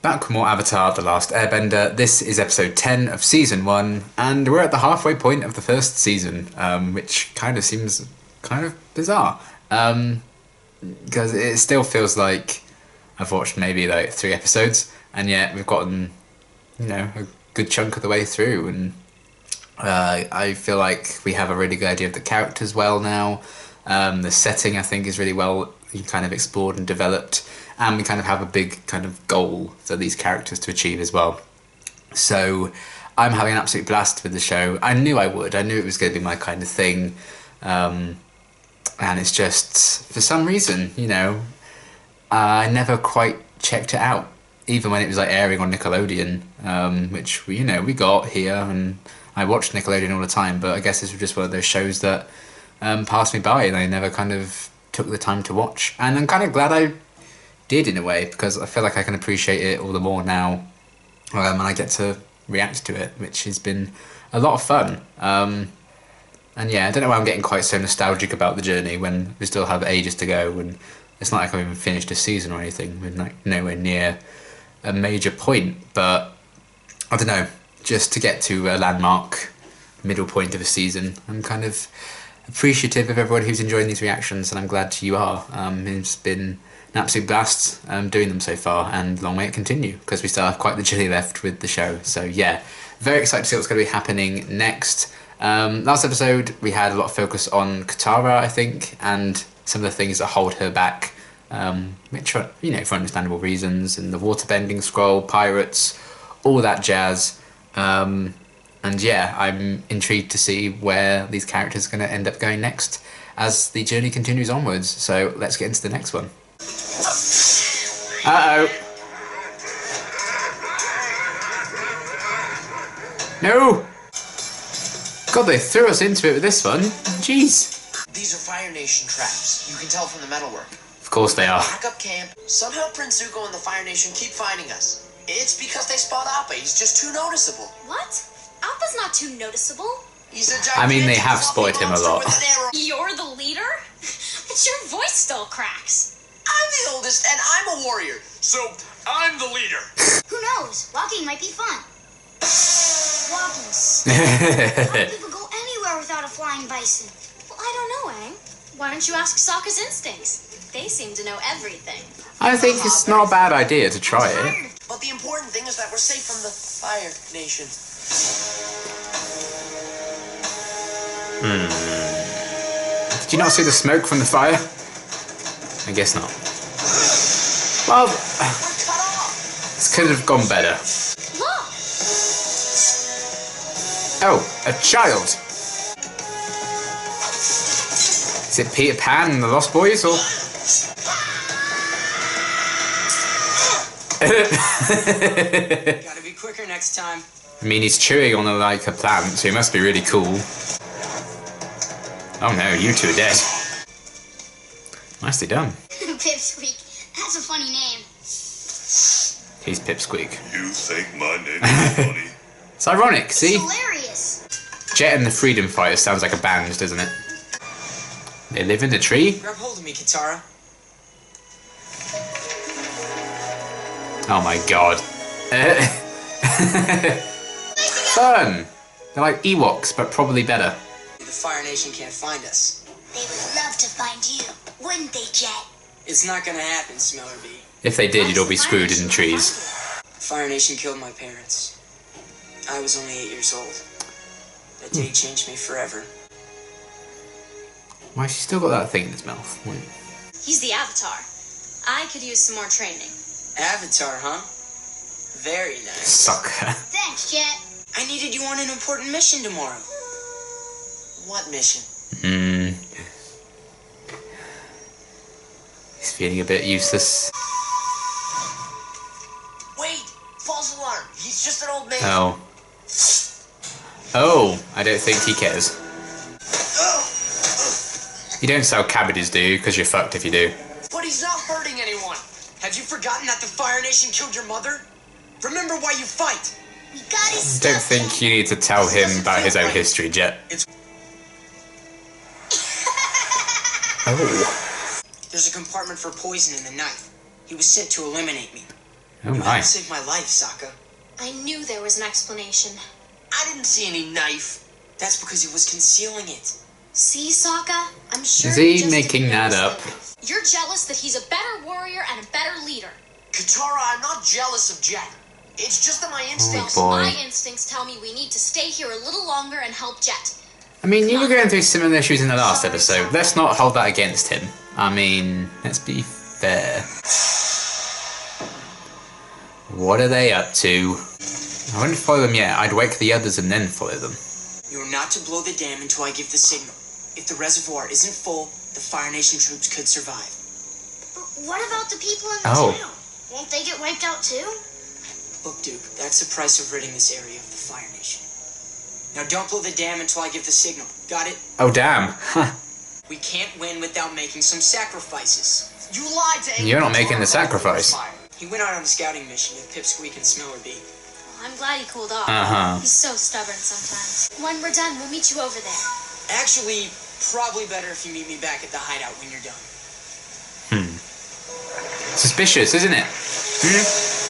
Back with more Avatar: The Last Airbender. This is episode 10 of season 1, and we're at the halfway point of the first season, which kind of seems kind of bizarre. Because it still feels like I've watched maybe like 3 episodes, and yet we've gotten, a good chunk of the way through, and I feel like we have a really good idea of the characters well now. The setting, I think, is really well kind of explored and developed, and we kind of have a big kind of goal for these characters to achieve as well. So I'm having an absolute blast with the show. I knew I would. I knew it was going to be my kind of thing. And it's just, for some reason, I never quite checked it out, even when it was like airing on Nickelodeon, which we got here, and I watched Nickelodeon all the time. But I guess this was just one of those shows that passed me by, and I never kind of took the time to watch. And I'm kind of glad I did, in a way, because I feel like I can appreciate it all the more now, and I get to react to it, which has been a lot of fun. And yeah, I don't know why I'm getting quite so nostalgic about the journey when we still have ages to go, and it's not like I've even finished a season or anything. We're like nowhere near a major point, but I don't know, just to get to a landmark middle point of a season, I'm kind of appreciative of everyone who's enjoying these reactions, and I'm glad you are. It's been an absolute blast doing them so far, and long may it continue, because we still have quite the journey left with the show. So yeah, very excited to see what's going to be happening next. Last episode we had a lot of focus on Katara, I think, and some of the things that hold her back, which are, for understandable reasons, and the waterbending scroll, pirates, all that jazz. And yeah, I'm intrigued to see where these characters are going to end up going next as the journey continues onwards. So let's get into the next one. Uh-oh. No! God, they threw us into it with this one. Jeez. These are Fire Nation traps. You can tell from the metalwork. Of course they are. Back up camp. Somehow Prince Zuko and the Fire Nation keep finding us. It's because they spot Appa. He's just too noticeable. What? Appa's not too noticeable. He's a gigantic, I mean, they have spoiled him a lot. You're the leader? But your voice still cracks. I'm the oldest, and I'm a warrior. So, I'm the leader. Who knows? Walking might be fun. Walking. How do people go anywhere without a flying bison? Well, I don't know, Aang. Why don't you ask Sokka's instincts? They seem to know everything. I think it's not a bad idea to try it. But the important thing is that we're safe from the Fire Nation. Did you not see the smoke from the fire? I guess not. Well, this could have gone better. Look! Oh, a child. Is it Peter Pan and the Lost Boys, or? Gotta be quicker next time. I mean, he's chewing on a plant, so he must be really cool. Oh no, you two are dead. Nicely done. Pipsqueak. That's a funny name. He's Pipsqueak. You think my name is funny? It's ironic, see? It's hilarious. Jet and the Freedom Fighters sounds like a band, doesn't it? They live in the tree? Grab hold of me, Katara. Oh my god. Fun! They're like Ewoks, but probably better. The Fire Nation can't find us. They would love to find you, wouldn't they, Jet? It's not gonna happen, Smellerbee. If they did, you'd all be screwed in the trees. The Fire Nation killed my parents. I was only 8 years old. That day changed me forever. Why has she still got that thing in his mouth? Wait. He's the Avatar. I could use some more training. Avatar, huh? Very nice. Sucker. Thanks, Jet. I needed you on an important mission tomorrow. What mission? He's feeling a bit useless. Wait! False alarm! He's just an old man! Oh. Oh, I don't think he cares. You don't sell cabbages, do you? Because you're fucked if you do. But he's not hurting anyone! Have you forgotten that the Fire Nation killed your mother? Remember why you fight! We got his I don't stuff, think Jet. you need to tell him about his own history, Jet. Oh. There's a compartment for poison in the knife. He was sent to eliminate me. Oh You my. had to save my life, Sokka. I knew there was an explanation. I didn't see any knife. That's because he was concealing it. See, Sokka? I'm sure Is you he just making didn't that notice up? that you're jealous that he's a better warrior and a better leader. Katara, I'm not jealous of Jet. It's just that my instincts... boy. My instincts tell me we need to stay here a little longer and help Jet. I mean, you were going through similar issues in the last episode. Let's not hold that against him. I mean, let's be fair. What are they up to? I wouldn't follow them yet. I'd wake the others and then follow them. You're not to blow the dam until I give the signal. If the reservoir isn't full, the Fire Nation troops could survive. But what about the people in the Oh. town? Won't they get wiped out too? Look, Duke, that's the price of ridding this area of the Fire Nation. Now don't blow the dam until I give the signal. Got it? Oh, damn. We can't win without making some sacrifices. You lied to You're not Aang making the Katara about sacrifice. fire. He went out on a scouting mission with Pipsqueak and Smellerbee. Well, I'm glad he cooled off. Uh-huh. He's so stubborn sometimes. When we're done, we'll meet you over there. Actually, probably better if you meet me back at the hideout when you're done. Suspicious, isn't it?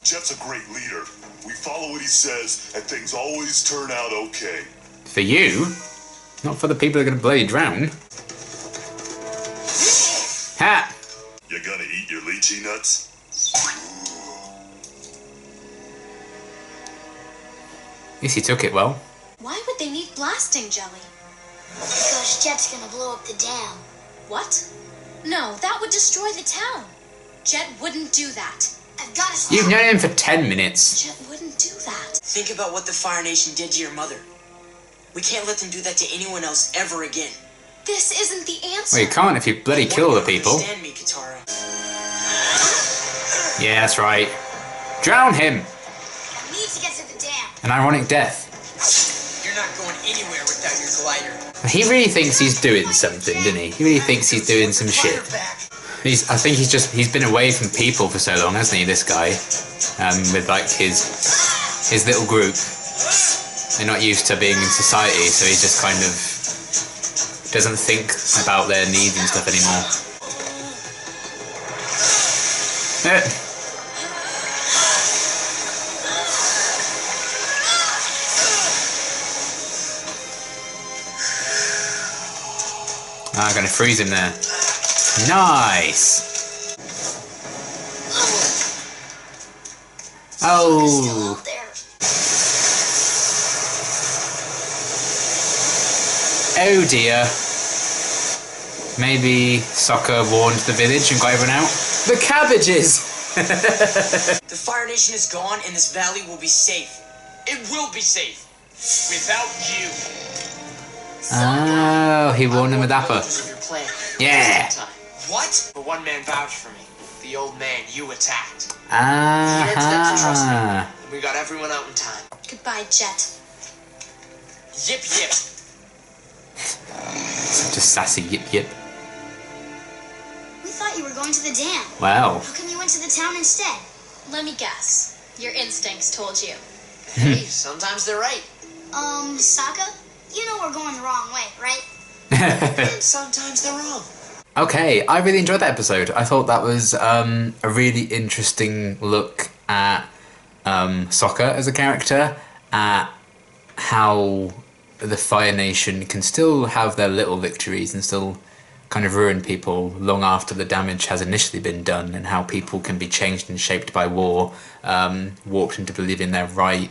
Jet's a great leader. We follow what he says, and things always turn out okay. For you? Not for the people who are going to bloody drown. Ha! You gonna eat your lychee nuts? At least he took it well. Why would they need blasting jelly? Because Jet's gonna blow up the dam. What? No, that would destroy the town. Jet wouldn't do that. I've gotta stop. You've known him for 10 minutes. Jet wouldn't do that. Think about what the Fire Nation did to your mother. We can't let them do that to anyone else ever again. This isn't the answer. Well, you can't if you bloody kill the people. Understand me, Katara. Yeah, that's right. Drown him! I need to get to the dam. An ironic death. You're not going anywhere without your glider. He really thinks he's doing something, doesn't he? He really thinks he's doing some shit. Glider back. I think he's been away from people for so long, hasn't he, this guy? With like his little group. They're not used to being in society, so he just kind of doesn't think about their needs and stuff anymore. I'm gonna freeze him there. Nice! Still Oh! out there. Oh dear. Maybe Sokka warned the village and got everyone out. The cabbages! The Fire Nation is gone and this valley will be safe. It will be safe. Without you. Oh, he warned them with Appa. Of your plan. Yeah. What? But one man vouched for me. The old man you attacked. He had steps to trust Ah. me. We got everyone out in time. Goodbye, Jet. Yip yip. Such a sassy yip yip. We thought you were going to the dam. Wow. How come you went to the town instead? Let me guess. Your instincts told you. Hey, sometimes they're right. Sokka, you know we're going the wrong way, right? And sometimes they're wrong. Okay, I really enjoyed that episode. I thought that was a really interesting look at Sokka as a character, at how the Fire Nation can still have their little victories and still kind of ruin people long after the damage has initially been done, and how people can be changed and shaped by war, warped into believing they're right,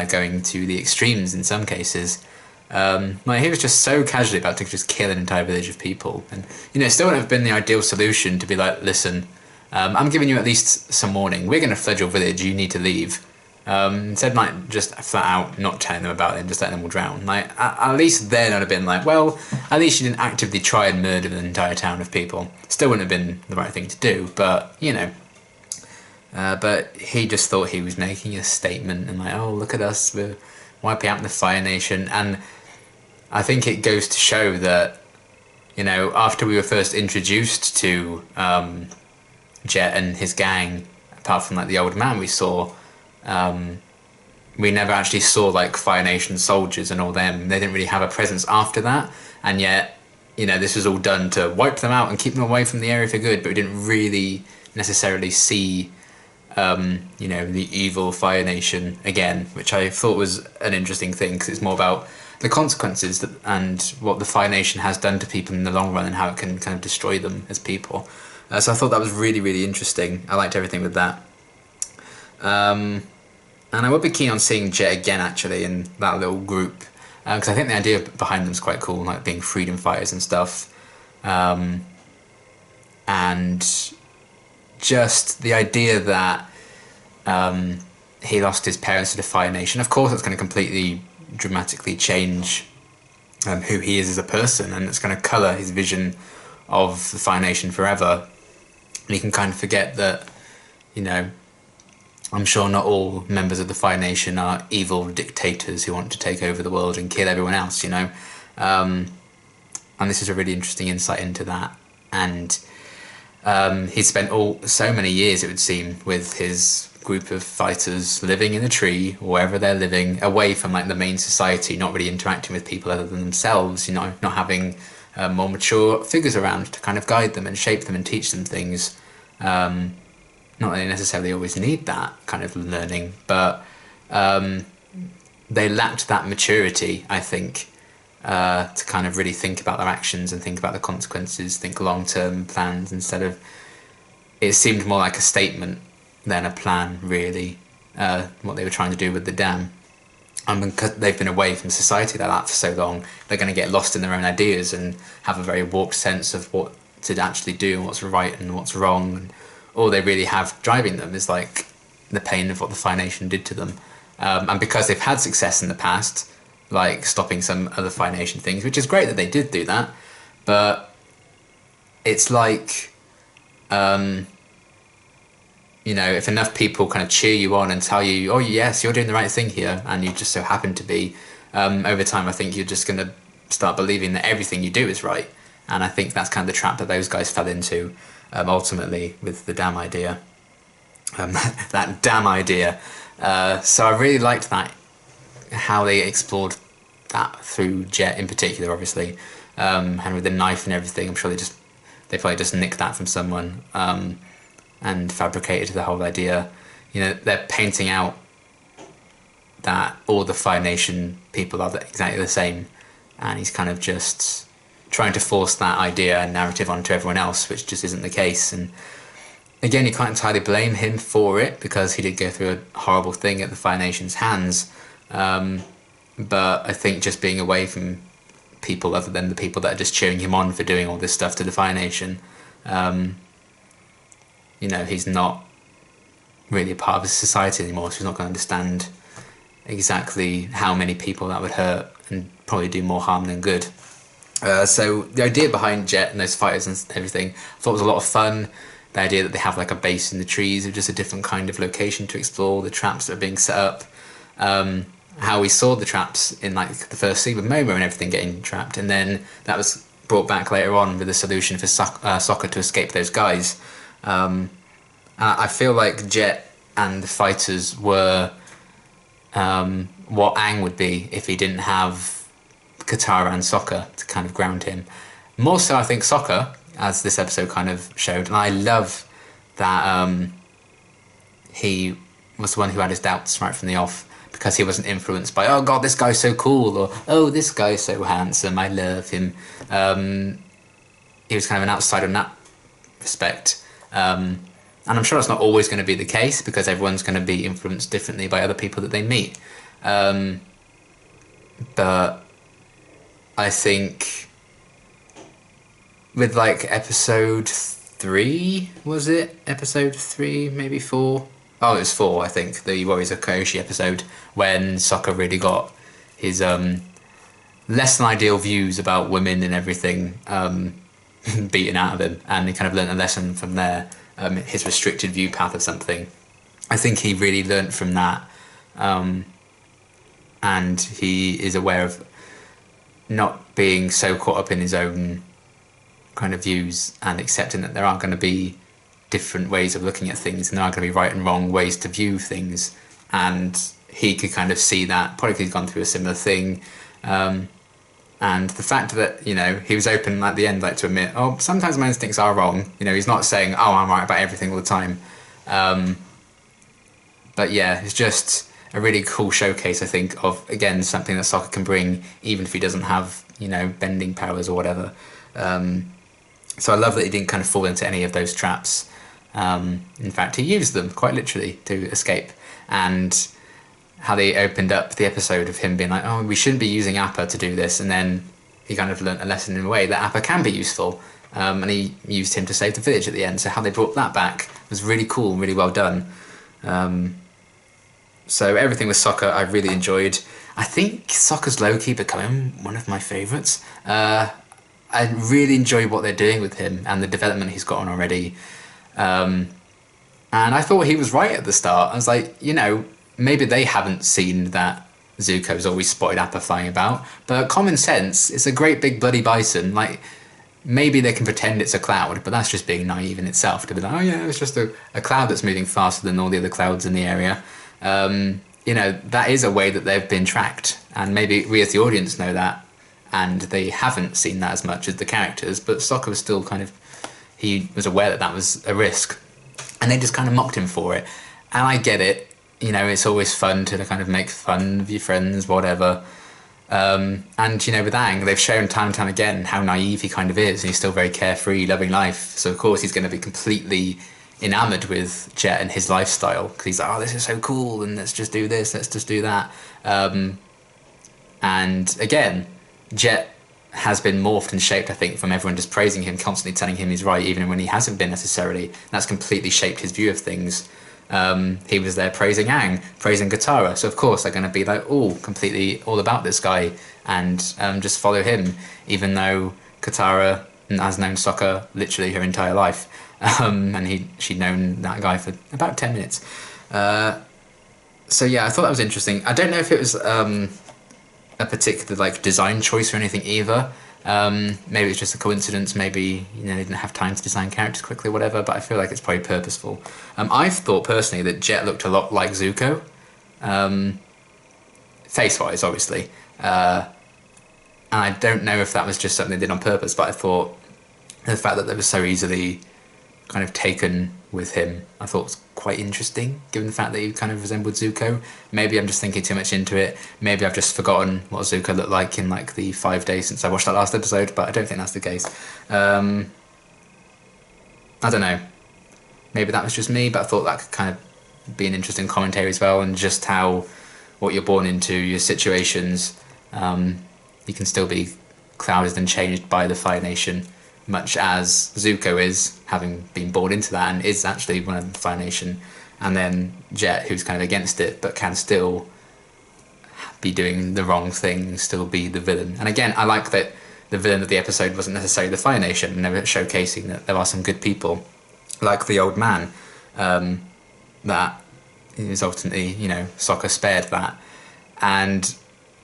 going to the extremes in some cases. Like he was just so casually about to just kill an entire village of people, and you know, it still wouldn't have been the ideal solution to be like, listen, I'm giving you at least some warning. We're going to flood your village. You need to leave. Instead, like just flat out not telling them about it and just letting them all drown. Like at least then I'd have been like, well, at least you didn't actively try and murder an entire town of people. Still wouldn't have been the right thing to do, but you know. But he just thought he was making a statement and like, oh, look at us, we're wiping out the Fire Nation. And I think it goes to show that, you know, after we were first introduced to Jet and his gang, apart from like the old man we saw, we never actually saw like Fire Nation soldiers and all them. They didn't really have a presence after that, and yet, you know, this was all done to wipe them out and keep them away from the area for good, but we didn't really necessarily see the evil Fire Nation again, which I thought was an interesting thing because it's more about the consequences and what the Fire Nation has done to people in the long run and how it can kind of destroy them as people. So I thought that was really, really interesting. I liked everything with that. And I would be keen on seeing Jet again, actually, in that little group. Because I think the idea behind them is quite cool, like being freedom fighters and stuff. And just the idea that he lost his parents to the Fire Nation. Of course, it's going to completely dramatically change who he is as a person, and it's going to colour his vision of the Fire Nation forever. And you can kind of forget that, I'm sure not all members of the Fire Nation are evil dictators who want to take over the world and kill everyone else, and this is a really interesting insight into that. And he spent so many years, it would seem, with his group of fighters living in a tree, wherever they're living, away from like the main society, not really interacting with people other than themselves, not having more mature figures around to kind of guide them and shape them and teach them things. Not that they necessarily always need that kind of learning, but they lacked that maturity, I think, to kind of really think about their actions and think about the consequences, think long-term plans instead of... It seemed more like a statement than a plan, really, what they were trying to do with the dam. And because they've been away from society like that for so long, they're going to get lost in their own ideas and have a very warped sense of what to actually do and what's right and what's wrong. And all they really have driving them is like the pain of what the Fire Nation did to them. And because they've had success in the past, like stopping some other Fire Nation things, which is great that they did do that, but it's like, if enough people kind of cheer you on and tell you, oh yes, you're doing the right thing here, and you just so happen to be, over time I think you're just going to start believing that everything you do is right. And I think that's kind of the trap that those guys fell into, ultimately, with the damn idea. That damn idea. So I really liked that, how they explored that through Jet in particular, obviously, and with the knife and everything. I'm sure they probably just nicked that from someone and fabricated the whole idea. They're painting out that all the Fire Nation people are exactly the same, and he's kind of just trying to force that idea and narrative onto everyone else, which just isn't the case. And again, you can't entirely blame him for it, because he did go through a horrible thing at the Fire Nation's hands. But I think just being away from people other than the people that are just cheering him on for doing all this stuff to the Fire Nation, he's not really a part of society anymore, so he's not going to understand exactly how many people that would hurt and probably do more harm than good. So the idea behind Jet and those fighters and everything, I thought was a lot of fun. The idea that they have like a base in the trees of just a different kind of location to explore, the traps that are being set up, how we saw the traps in like the first scene with Momo and everything getting trapped, and then that was brought back later on with a solution for Sokka to escape those guys. I feel like Jet and the fighters were what Aang would be if he didn't have Katara and Sokka to kind of ground him. More so, I think, Sokka, as this episode kind of showed. And I love that he was the one who had his doubts right from the off, because he wasn't influenced by, oh god, this guy's so cool, or oh, this guy's so handsome, I love him. He was kind of an outsider in that respect. And I'm sure that's not always going to be the case, because everyone's going to be influenced differently by other people that they meet. But I think with like episode 3, was it? Episode 3, maybe 4? Oh, it was 4, I think. The Warriors of Kyoshi episode, when Sokka really got his less than ideal views about women and everything beaten out of him, and he kind of learnt a lesson from there, his restricted view path of something. I think he really learnt from that, and he is aware of not being so caught up in his own kind of views, and accepting that there are going to be different ways of looking at things, and there are going to be right and wrong ways to view things. And he could kind of see that, probably because he's gone through a similar thing. And the fact that, he was open at the end, like, to admit, oh, sometimes my instincts are wrong. He's not saying, oh, I'm right about everything all the time. But yeah, it's just a really cool showcase, I think, of, again, something that Sokka can bring, even if he doesn't have, bending powers or whatever. So I love that he didn't kind of fall into any of those traps. In fact, he used them, quite literally, to escape. And how they opened up the episode of him being like, oh, we shouldn't be using Appa to do this, and then he kind of learnt a lesson in a way that Appa can be useful, and he used him to save the village at the end. So how they brought that back was really cool, really well done. So everything with Sokka I really enjoyed. I think Sokka's low-key becoming one of my favourites. I really enjoy what they're doing with him and the development he's got on already. And I thought he was right at the start. I was like, maybe they haven't seen that Zuko's always spotted Appa flying about, but common sense, it's a great big bloody bison. Like, maybe they can pretend it's a cloud, but that's just being naive in itself to be like, oh yeah, it's just a cloud that's moving faster than all the other clouds in the area. That is a way that they've been tracked, and maybe we as the audience know that, and they haven't seen that as much as the characters, but Sokka was still he was aware that that was a risk, and they just kind of mocked him for it. And I get it, it's always fun to kind of make fun of your friends, whatever. And, with Aang, they've shown time and time again how naive he kind of is, and he's still very carefree, loving life. So, of course, he's going to be completely enamoured with Jet and his lifestyle, because he's like, oh, this is so cool, and let's just do this, let's just do that. And, again, Jet has been morphed and shaped, I think, from everyone just praising him, constantly telling him he's right, even when he hasn't been necessarily. That's completely shaped his view of things. He was there praising Aang, praising Katara, so of course they're going to be like, completely all about this guy, and just follow him, even though Katara has known Sokka literally her entire life, and she'd known that guy for about 10 minutes. So yeah, I thought that was interesting. I don't know if it was a particular design choice or anything either. Maybe it's just a coincidence, maybe they didn't have time to design characters quickly, whatever, but I feel like it's probably purposeful. I've thought personally that Jet looked a lot like Zuko, face-wise obviously, and I don't know if that was just something they did on purpose, but I thought the fact that they were so easily kind of taken with him, I thought was quite interesting, given the fact that he kind of resembled Zuko. Maybe I'm just thinking too much into it. Maybe I've just forgotten what Zuko looked like in the 5 days since I watched that last episode, but I don't think that's the case. I don't know. Maybe that was just me, but I thought that could kind of be an interesting commentary as well, and just how what you're born into, your situations, you can still be clouded and changed by the Fire Nation, much as Zuko is, having been born into that and is actually one of the Fire Nation, and then Jet, who's kind of against it, but can still be doing the wrong thing and still be the villain. And again, I like that the villain of the episode wasn't necessarily the Fire Nation, and they were showcasing that there are some good people, like the old man, that is ultimately, Sokka spared that. And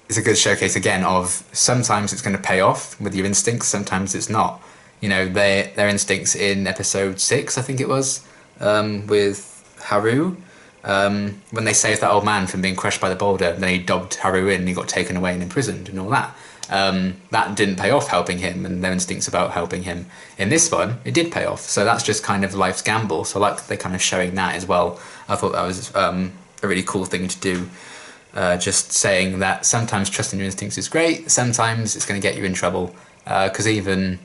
it's a good showcase again of sometimes it's going to pay off with your instincts, sometimes it's not. Their instincts in episode 6, I think it was, with Haru, when they saved that old man from being crushed by the boulder, then he dobbed Haru in and he got taken away and imprisoned and all that. That didn't pay off helping him, and their instincts about helping him. In this one, it did pay off, so that's just kind of life's gamble. So I like they're kind of showing that as well. I thought that was a really cool thing to do. Just saying that sometimes trusting your instincts is great, sometimes it's going to get you in trouble, because even,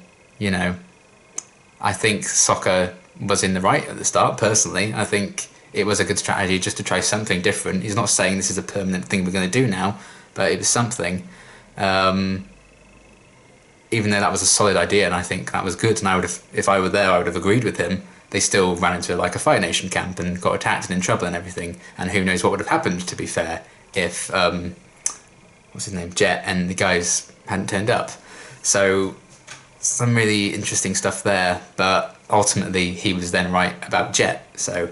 I think Sokka was in the right at the start, personally. I think it was a good strategy just to try something different. He's not saying this is a permanent thing we're going to do now, but it was something. Even though that was a solid idea, and I think that was good, and I would have, if I were there, I would have agreed with him. They still ran into a Fire Nation camp and got attacked and in trouble and everything, and who knows what would have happened, to be fair, if what's his name, Jet, and the guys hadn't turned up. So some really interesting stuff there, but ultimately he was then right about Jet. So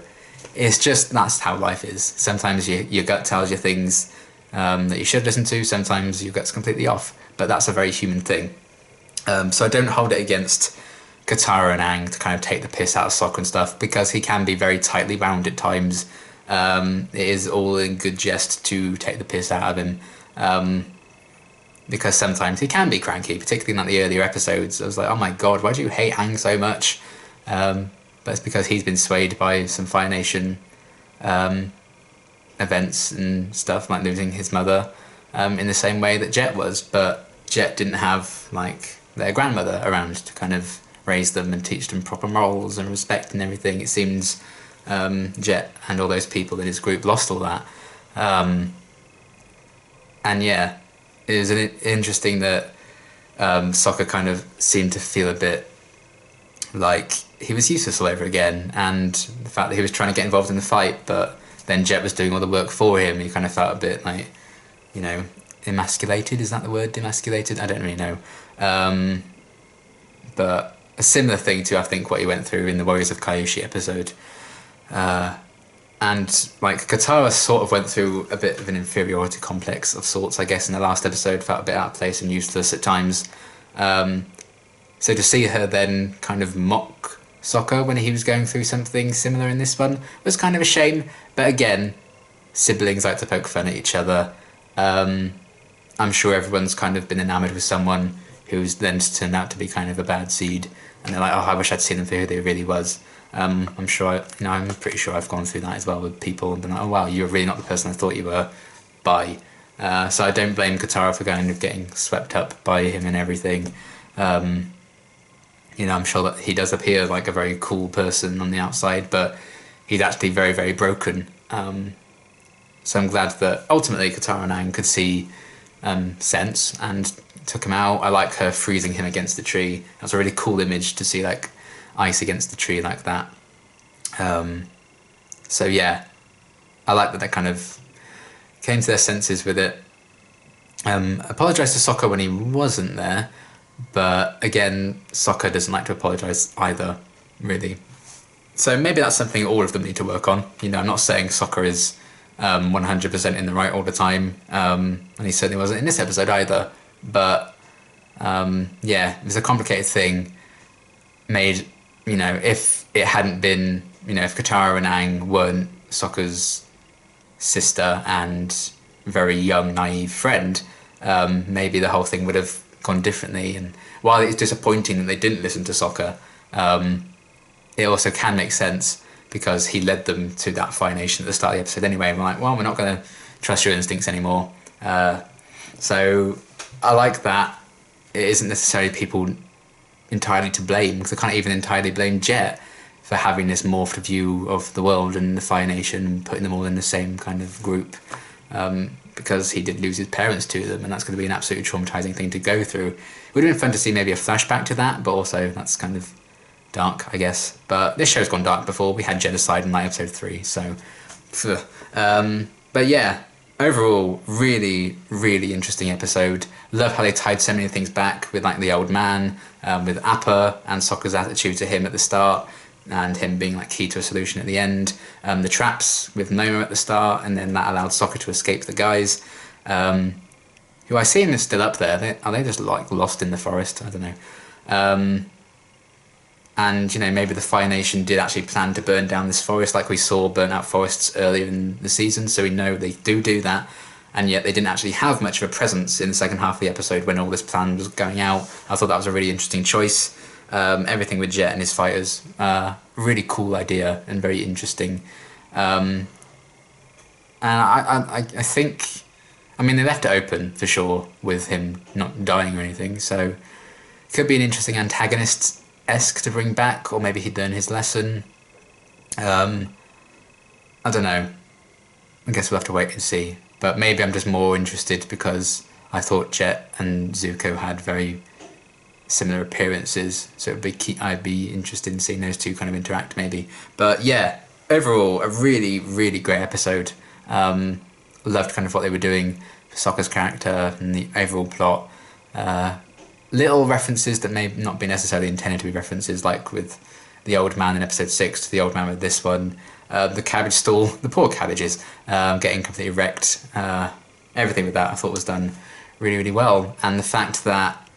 it's just, that's how life is. Sometimes your gut tells you things that you should listen to, sometimes your gut's completely off, but that's a very human thing. So I don't hold it against Katara and Aang to kind of take the piss out of Sokka and stuff, because he can be very tightly wound at times. It is all in good jest to take the piss out of him, because sometimes he can be cranky, particularly in the earlier episodes. I was like, oh my god, why do you hate Aang so much? But it's because he's been swayed by some Fire Nation events and stuff, like losing his mother, in the same way that Jet was. But Jet didn't have like their grandmother around to kind of raise them and teach them proper morals and respect and everything. It seems Jet and all those people in his group lost all that. And yeah, it was interesting that Sokka kind of seemed to feel a bit like he was useless all over again, and the fact that he was trying to get involved in the fight, but then Jet was doing all the work for him. He kind of felt a bit like, you know, emasculated. Is that the word? Demasculated? I don't really know. But a similar thing to, I think, what he went through in the Warriors of Kyoshi episode. And like Katara sort of went through a bit of an inferiority complex of sorts, I guess, in the last episode, felt a bit out of place and useless at times. So to see her then kind of mock Sokka when he was going through something similar in this one was kind of a shame. But again, siblings like to poke fun at each other. I'm sure everyone's kind of been enamoured with someone who's then turned out to be kind of a bad seed, and they're like, oh, I wish I'd seen them for who they really was. I'm sure, I'm pretty sure I've gone through that as well with people and been like, oh wow, you're really not the person I thought you were. Bye. So I don't blame Katara for kind of getting swept up by him and everything. I'm sure that he does appear like a very cool person on the outside, but he's actually very, very broken. So I'm glad that ultimately Katara and Aang could see sense and took him out. I like her freezing him against the tree. That's a really cool image to see, like ice against the tree like that. So yeah, I like that they kind of came to their senses with it. Apologised to Sokka when he wasn't there, but again, Sokka doesn't like to apologise either, really. So maybe that's something all of them need to work on. I'm not saying Sokka is 100% in the right all the time, and he certainly wasn't in this episode either. But yeah, it was a complicated thing. Made, if it hadn't been, if Katara and Aang weren't Sokka's sister and very young, naive friend, maybe the whole thing would have gone differently. And while it's disappointing that they didn't listen to Sokka, it also can make sense because he led them to that Fire Nation at the start of the episode anyway. And we're like, well, we're not going to trust your instincts anymore. So I like that. It isn't necessarily people entirely to blame, because I can't even entirely blame Jet for having this morphed view of the world and the Fire Nation and putting them all in the same kind of group, because he did lose his parents to them, and that's going to be an absolutely traumatizing thing to go through. It would have been fun to see maybe a flashback to that, but also that's kind of dark, I guess. But this show's gone dark before. We had genocide in like episode 3, so but yeah, overall, really, really interesting episode. Love how they tied so many things back with like the old man, with Appa and Sokka's attitude to him at the start, and him being like key to a solution at the end. The traps with Momo at the start, and then that allowed Sokka to escape the guys, who I assume is still up there. Are they just like lost in the forest? I don't know. And maybe the Fire Nation did actually plan to burn down this forest, like we saw burnt out forests earlier in the season. So we know they do that, and yet they didn't actually have much of a presence in the second half of the episode when all this plan was going out. I thought that was a really interesting choice. Everything with Jet and his fighters, really cool idea and very interesting. And I think, they left it open for sure with him not dying or anything. So it could be an interesting antagonist-esque to bring back, or maybe he'd learn his lesson. I don't know. I guess we'll have to wait and see. But maybe I'm just more interested because I thought Jet and Zuko had very similar appearances, so I'd be interested in seeing those two kind of interact maybe. But yeah, overall a really, really great episode. Loved kind of what they were doing for Sokka's character and the overall plot. Little references that may not be necessarily intended to be references, like with the old man in episode 6 to the old man with this one. The cabbage stall, the poor cabbages, getting completely wrecked. Everything with that I thought was done really, really well. And the fact that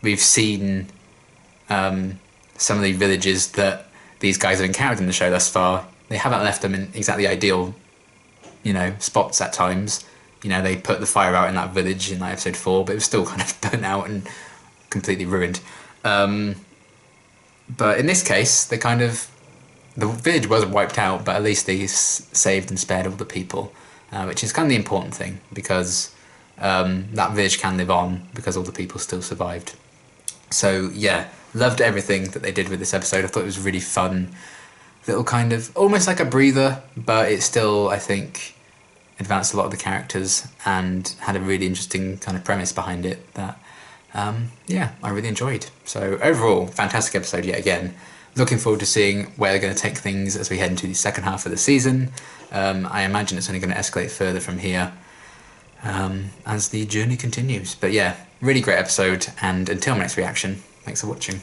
we've seen some of the villages that these guys have encountered in the show thus far, they haven't left them in exactly ideal, spots at times. They put the fire out in that village in like episode 4, but it was still kind of burnt out and completely ruined. But in this case, the village wasn't wiped out, but at least they saved and spared all the people. which is kind of the important thing, because that village can live on because all the people still survived. So yeah, loved everything that they did with this episode. I thought it was really fun, little kind of almost like a breather, but it still, I think, advanced a lot of the characters and had a really interesting kind of premise behind it that yeah, I really enjoyed. So overall, fantastic episode yet again. Looking forward to seeing where they're going to take things as we head into the second half of the season. I imagine it's only going to escalate further from here as the journey continues. But yeah, really great episode, and until my next reaction, thanks for watching.